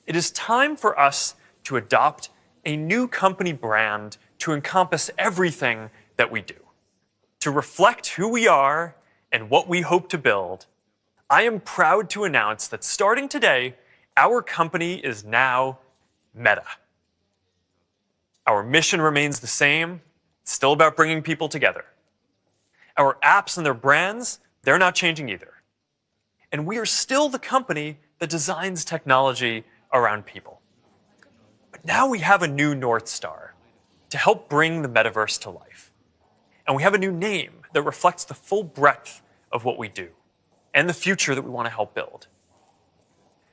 It is time for us to adopt a new company brand to encompass everything that we do. To reflect who we are and what we hope to build, I am proud to announce that starting today, our company is now Meta. Our mission remains the same. It's still about bringing people together. Our apps and their brands, they're not changing either. And we are still the company that designs technology around people. But now we have a new North Star to help bring the metaverse to life. And we have a new name that reflects the full breadth of what we do and the future that we want to help build.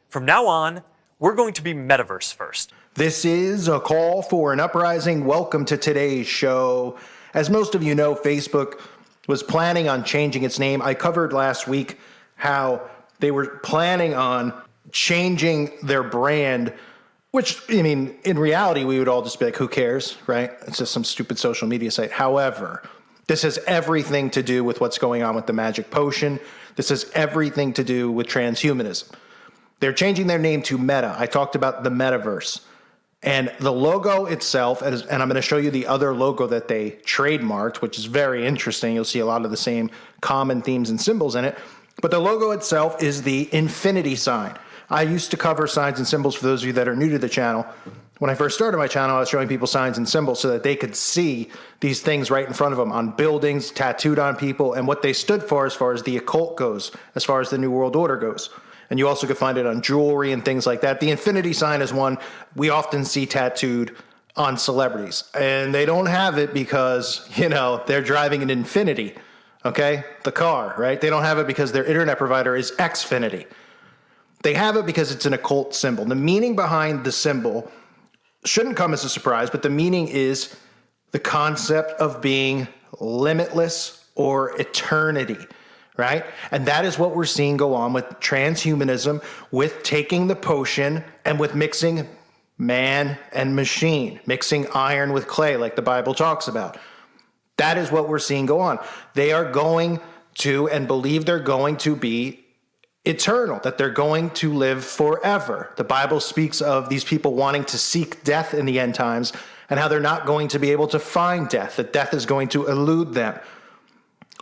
From now on, we're going to be Metaverse first. This is a call for an uprising. Welcome to today's show. As most of you know, Facebook was planning on changing its name. I covered last week how they were planning on changing their brand, which, I mean, in reality, we would all just be like, who cares, right? It's just some stupid social media site. However, this has everything to do with what's going on with the magic potion. This has everything to do with transhumanism. They're changing their name to Meta. I talked about the metaverse. And the logo itself, and I'm going to show you the other logo that they trademarked, which is very interesting. You'll see a lot of the same common themes and symbols in it. But the logo itself is the infinity sign. I used to cover signs and symbols for those of you that are new to the channel. When I first started my channel, I was showing people signs and symbols so that they could see these things right in front of them on buildings, tattooed on people, and what they stood for as far as the occult goes, as far as the New World Order goes. And you also could find it on jewelry and things like that. The infinity sign is one we often see tattooed on celebrities. And they don't have it because, they're driving an Infinity, okay? The car, right? They don't have it because their internet provider is Xfinity. They have it because it's an occult symbol. The meaning behind the symbol shouldn't come as a surprise, but the meaning is the concept of being limitless or eternity. Right? And that is what we're seeing go on with transhumanism, with taking the potion and with mixing man and machine, mixing iron with clay, like the Bible talks about. That is what we're seeing go on. They are going to and believe they're going to be eternal, that they're going to live forever. The Bible speaks of these people wanting to seek death in the end times and how they're not going to be able to find death, that death is going to elude them.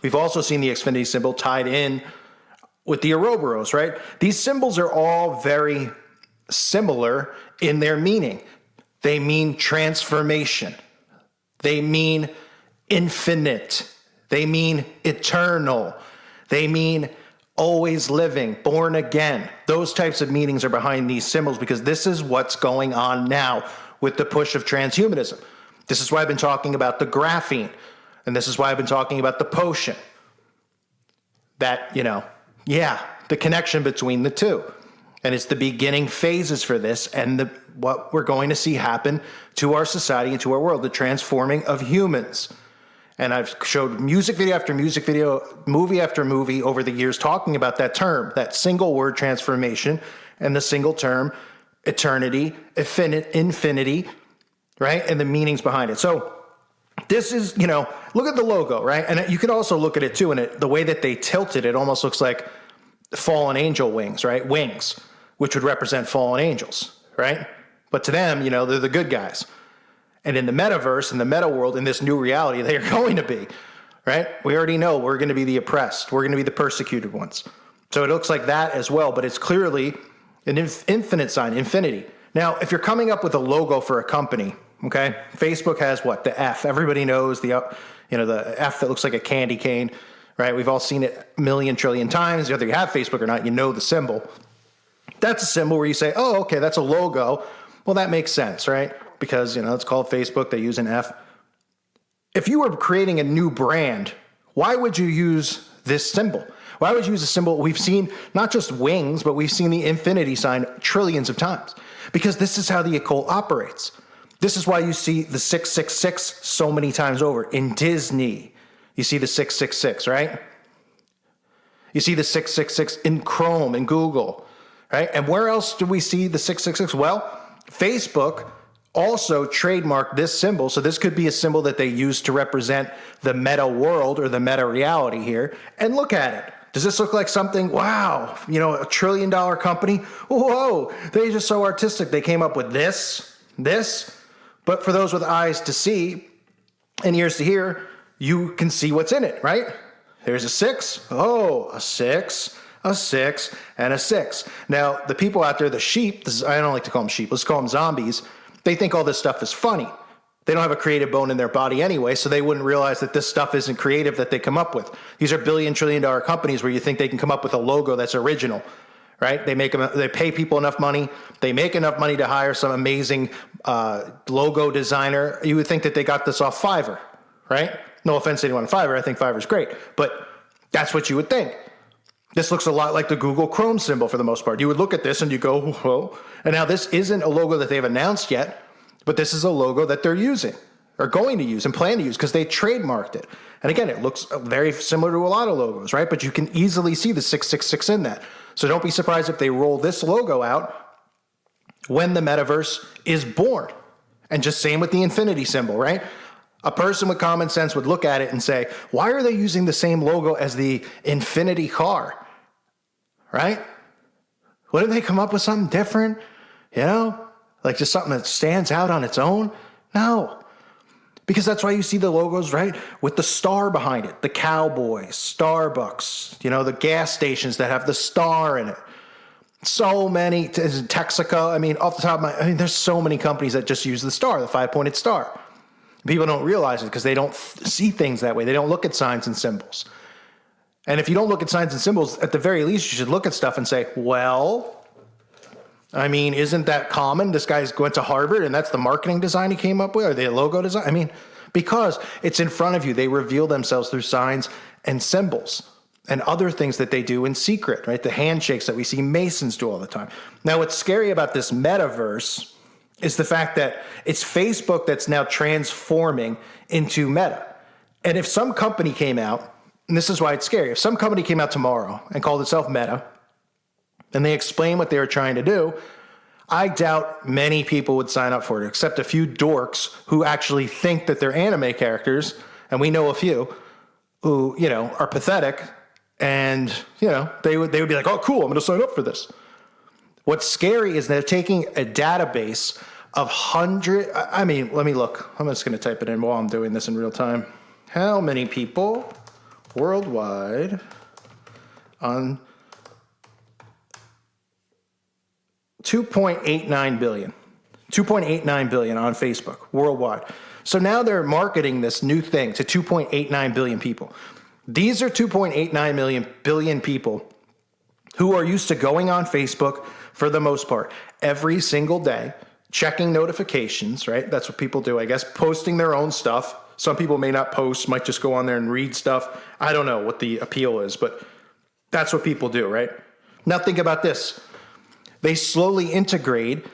We've also seen the Xfinity symbol tied in with the Ouroboros, right? These symbols are all very similar in their meaning. They mean transformation. They mean infinite. They mean eternal. They mean always living, born again. Those types of meanings are behind these symbols because this is what's going on now with the push of transhumanism. This is why I've been talking about the graphene. And this is why I've been talking about the potion. That, the connection between the two. And it's the beginning phases for this and what we're going to see happen to our society and to our world, the transforming of humans. And I've showed music video after music video, movie after movie over the years talking about that term, that single word transformation, and the single term eternity, infinity, right? And the meanings behind it. So this is, look at the logo, right? And you can also look at it too, and the way that they tilted it almost looks like fallen angel wings, right? Wings, which would represent fallen angels, right? But to them, they're the good guys. And in the metaverse, in the meta world, in this new reality, they are going to be, right? We already know we're going to be the oppressed. We're going to be the persecuted ones. So it looks like that as well, but it's clearly an infinite sign, infinity. Now, if you're coming up with a logo for a company, okay, Facebook has what? The F. Everybody knows the F that looks like a candy cane, right? We've all seen it a million trillion times. Whether you have Facebook or not, you know the symbol. That's a symbol where you say, oh, okay, that's a logo. Well, that makes sense, right? Because, it's called Facebook. They use an F. If you were creating a new brand, why would you use this symbol? Why would you use a symbol? We've seen not just wings, but we've seen the infinity sign trillions of times. Because this is how the occult operates. This is why you see the 666 so many times over. In Disney, you see the 666, right? You see the 666 in Chrome and Google, right? And where else do we see the 666? Well, Facebook also trademarked this symbol. So this could be a symbol that they use to represent the meta world or the meta reality here. And look at it. Does this look like something, wow, a $1 trillion company? Whoa, they're just so artistic. They came up with this. But for those with eyes to see and ears to hear, you can see what's in it, right? There's a 6. Oh, a 6, a 6, and a 6. Now, the people out there, the sheep, I don't like to call them sheep, let's call them zombies, they think all this stuff is funny. They don't have a creative bone in their body anyway, so they wouldn't realize that this stuff isn't creative that they come up with. These are billion, $1 trillion companies where you think they can come up with a logo that's original, right? They pay people enough money. They make enough money to hire some amazing logo designer. You would think that they got this off Fiverr, right? No offense to anyone on Fiverr. I think Fiverr's great, but that's what you would think. This looks a lot like the Google Chrome symbol for the most part. You would look at this and you go, whoa. And now this isn't a logo that they've announced yet, but this is a logo that they're using or going to use and plan to use because they trademarked it. And again, it looks very similar to a lot of logos, right? But you can easily see the 666 in that. So don't be surprised if they roll this logo out when the metaverse is born. And just same with the infinity symbol, right? A person with common sense would look at it and say, why are they using the same logo as the infinity car? Right? Wouldn't they come up with something different? Like just something that stands out on its own? No. Because that's why you see the logos, right? With the star behind it. The Cowboys, Starbucks, the gas stations that have the star in it. So many, Texaco, off the top of there's so many companies that just use the star, the 5-pointed star. People don't realize it because they don't see things that way. They don't look at signs and symbols. And if you don't look at signs and symbols, at the very least, you should look at stuff and say, well, isn't that common? This guy's went to Harvard and that's the marketing design he came up with or the logo design. Because it's in front of you. They reveal themselves through signs and symbols and other things that they do in secret, right? The handshakes that we see Masons do all the time. Now, what's scary about this metaverse is the fact that it's Facebook that's now transforming into Meta. And if some company came out, and this is why it's scary, if some company came out tomorrow and called itself Meta, and they explain what they were trying to do, I doubt many people would sign up for it, except a few dorks who actually think that they're anime characters, and we know a few who, are pathetic, and, they would be like, oh, cool, I'm going to sign up for this. What's scary is they're taking a database of let me look. I'm just going to type it in while I'm doing this in real time. How many people worldwide on 2.89 billion. 2.89 billion on Facebook worldwide. So now they're marketing this new thing to 2.89 billion people. These are 2.89 billion people who are used to going on Facebook for the most part every single day, checking notifications, right? That's what people do, I guess, posting their own stuff. Some people may not post, might just go on there and read stuff. I don't know what the appeal is, but that's what people do, right? Now think about this. They slowly integrate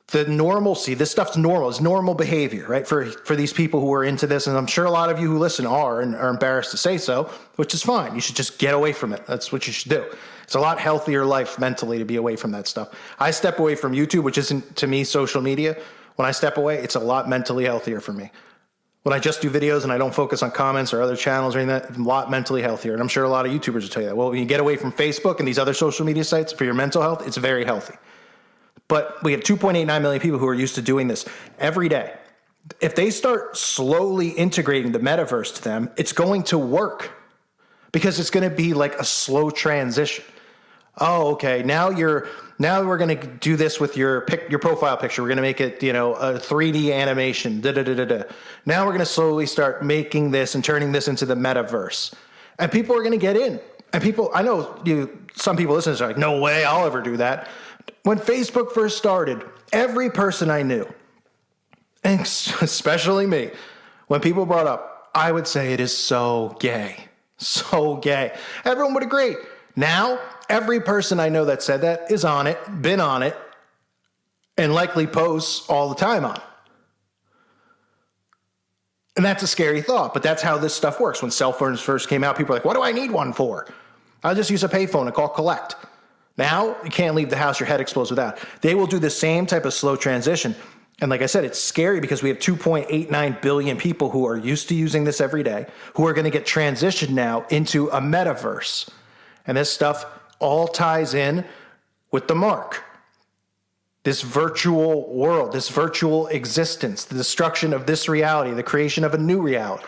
the normalcy. This stuff's normal. It's normal behavior, right? For these people who are into this, and I'm sure a lot of you who listen are and are embarrassed to say so, which is fine. You should just get away from it. That's what you should do. It's a lot healthier life mentally to be away from that stuff. I step away from YouTube, which isn't to me social media. When I step away, it's a lot mentally healthier for me. When I just do videos and I don't focus on comments or other channels or anything, it's a lot mentally healthier. And I'm sure a lot of YouTubers will tell you that. Well, when you get away from Facebook and these other social media sites for your mental health, it's very healthy. But we have 2.89 million people who are used to doing this every day. If they start slowly integrating the metaverse to them, it's going to work because it's going to be like a slow transition. Oh, okay. Now we're going to do this with your profile picture. We're going to make it, a 3D animation. Now we're going to slowly start making this and turning this into the metaverse. And people are going to get in. And I know some people listening are like, no way, I'll ever do that. When Facebook first started, every person I knew, and especially me, when people brought up, I would say it is so gay. So gay. Everyone would agree. Now, every person I know that said that is on it, been on it, and likely posts all the time on it. And that's a scary thought, but that's how this stuff works. When cell phones first came out, people were like, what do I need one for? I'll just use a payphone and call collect. Now, you can't leave the house, your head explodes without. They will do the same type of slow transition. And like I said, it's scary because we have 2.89 billion people who are used to using this every day, who are going to get transitioned now into a metaverse. And this stuff all ties in with the mark. This virtual world, this virtual existence, the destruction of this reality, the creation of a new reality.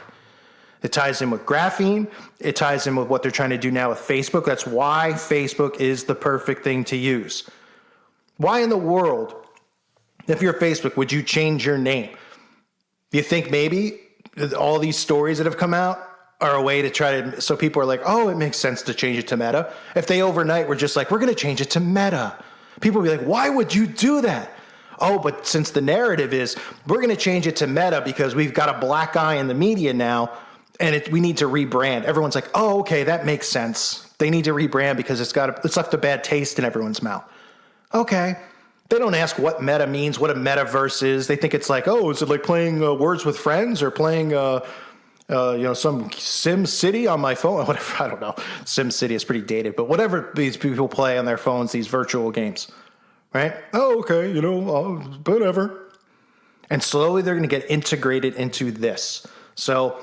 It ties in with graphene. It ties in with what they're trying to do now with Facebook. That's why Facebook is the perfect thing to use. Why in the world, if you're Facebook, would you change your name? Do you think maybe all these stories that have come out are a way to try to, so people are like, oh, it makes sense to change it to Meta. If they overnight were just like, we're going to change it to Meta, people would be like, why would you do that? Oh, but since the narrative is, we're going to change it to Meta because we've got a black eye in the media now, and we need to rebrand. Everyone's like, oh, okay, that makes sense. They need to rebrand because it's left a bad taste in everyone's mouth. Okay. They don't ask what meta means, what a metaverse is. They think it's like, oh, is it like playing Words with Friends or playing, some Sim City on my phone? Whatever, I don't know. Sim City is pretty dated, but whatever these people play on their phones, these virtual games, right? Oh, okay, whatever. And slowly they're going to get integrated into this. So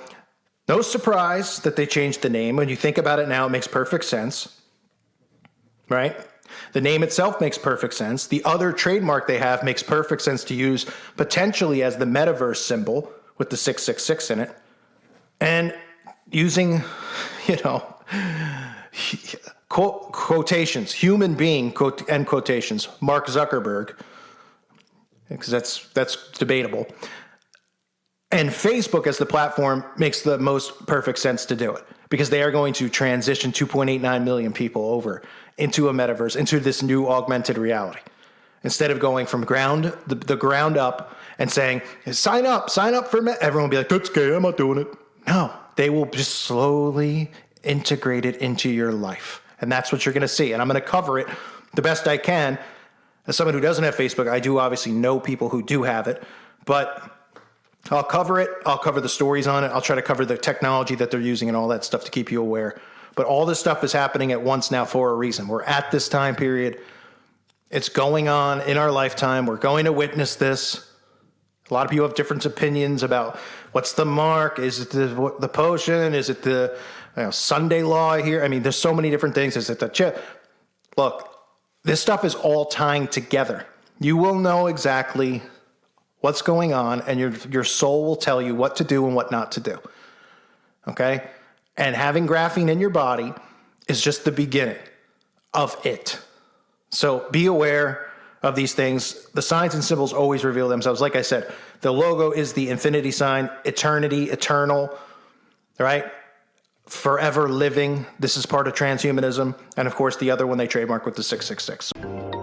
no surprise that they changed the name. When you think about it now, it makes perfect sense, right? The name itself makes perfect sense. The other trademark they have makes perfect sense to use potentially as the metaverse symbol with the 666 in it. And using, quotations, human being, end quotations, Mark Zuckerberg, because that's debatable. And Facebook as the platform makes the most perfect sense to do it because they are going to transition 2.89 million people over into a metaverse, into this new augmented reality. Instead of going from the ground up and saying, sign up for Meta, everyone will be like, that's gay, I'm not doing it. No, they will just slowly integrate it into your life. And that's what you're going to see. And I'm going to cover it the best I can. As someone who doesn't have Facebook, I do obviously know people who do have it, but I'll cover it. I'll cover the stories on it. I'll try to cover the technology that they're using and all that stuff to keep you aware. But all this stuff is happening at once now for a reason. We're at this time period. It's going on in our lifetime. We're going to witness this. A lot of people have different opinions about what's the mark. Is it the potion? Is it the Sunday law here? I mean, there's so many different things. Is it the chip? Look, this stuff is all tying together. You will know exactly what's going on, and your soul will tell you what to do and what not to do. Okay? And having graphene in your body is just the beginning of it. So be aware of these things. The signs and symbols always reveal themselves. Like I said, the logo is the infinity sign, eternity, eternal, right? Forever living. This is part of transhumanism. And of course, the other one they trademark with the 666.